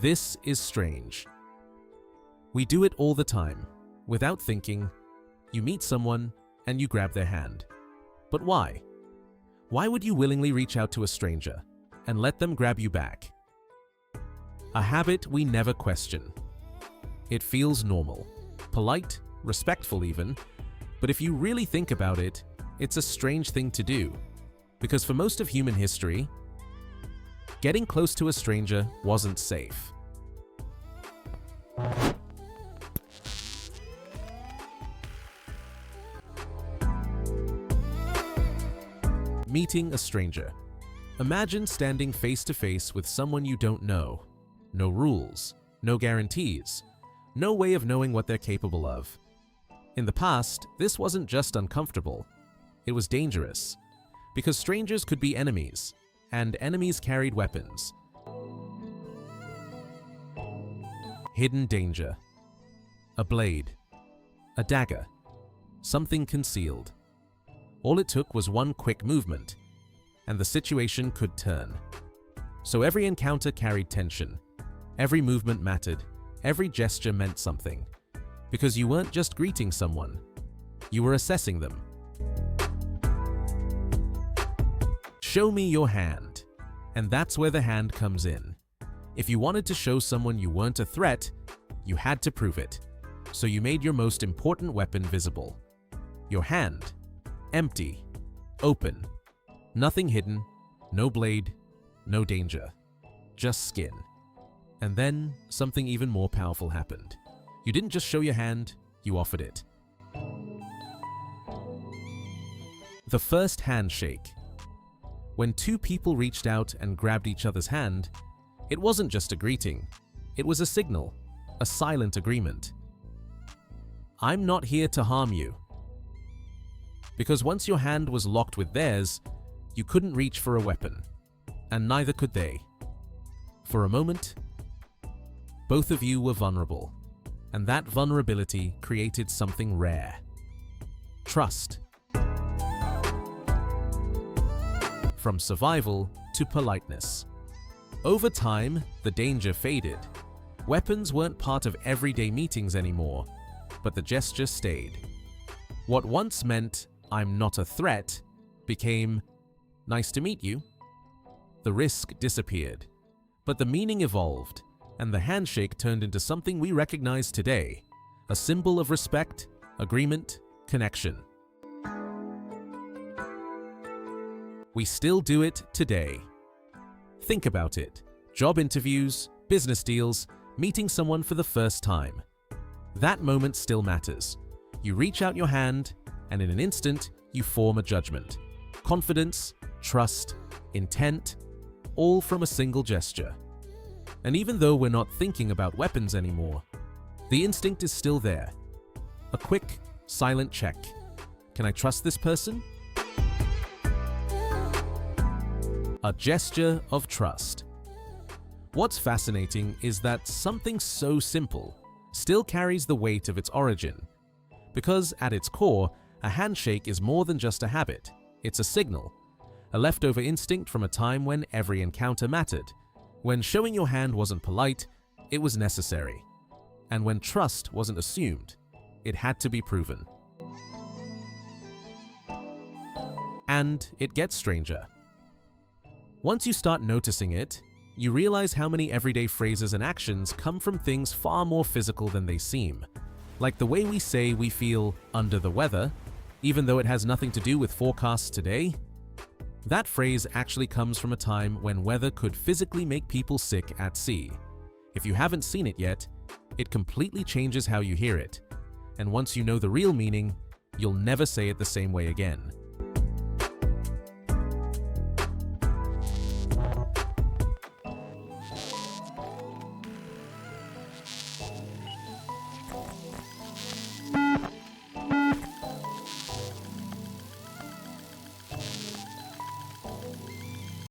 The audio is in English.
This is strange. We do it all the time. Without thinking, you meet someone and you grab their hand. But why? Why would you willingly reach out to a stranger and let them grab you back? A habit we never question. It feels normal, polite, respectful even, but if you really think about it, it's a strange thing to do. Because for most of human history, getting close to a stranger wasn't safe. Meeting a stranger. Imagine standing face to face with someone you don't know. No rules, no guarantees, no way of knowing what they're capable of. In the past, this wasn't just uncomfortable, it was dangerous. Because strangers could be enemies, and enemies carried weapons. Hidden danger. A blade, a dagger, something concealed. All it took was one quick movement, and the situation could turn. So every encounter carried tension. Every movement mattered. Every gesture meant something. Because you weren't just greeting someone, you were assessing them. Show me your hand. And that's where the hand comes in. If you wanted to show someone you weren't a threat, you had to prove it. So you made your most important weapon visible. Your hand. Empty. Open. Nothing hidden. No blade. No danger. Just skin. And then something even more powerful happened. You didn't just show your hand, you offered it. The first handshake. When two people reached out and grabbed each other's hand, it wasn't just a greeting. It was a signal, a silent agreement. I'm not here to harm you. Because once your hand was locked with theirs, you couldn't reach for a weapon, and neither could they. For a moment, both of you were vulnerable, and that vulnerability created something rare. Trust. From survival to politeness. Over time, the danger faded. Weapons weren't part of everyday meetings anymore, but the gesture stayed. What once meant, "I'm not a threat," became, "Nice to meet you." The risk disappeared, but the meaning evolved, and the handshake turned into something we recognize today, a symbol of respect, agreement, connection. We still do it today. Think about it. Job interviews, business deals, meeting someone for the first time. That moment still matters. You reach out your hand, and in an instant, you form a judgment. Confidence, trust, intent, all from a single gesture. And even though we're not thinking about weapons anymore, the instinct is still there. A quick, silent check. Can I trust this person? A gesture of trust. What's fascinating is that something so simple still carries the weight of its origin. Because at its core, a handshake is more than just a habit. It's a signal, a leftover instinct from a time when every encounter mattered. When showing your hand wasn't polite, it was necessary. And when trust wasn't assumed, it had to be proven. And it gets stranger. Once you start noticing it, you realize how many everyday phrases and actions come from things far more physical than they seem. Like the way we say we feel under the weather, even though it has nothing to do with forecasts today. That phrase actually comes from a time when weather could physically make people sick at sea. If you haven't seen it yet, it completely changes how you hear it. And once you know the real meaning, you'll never say it the same way again.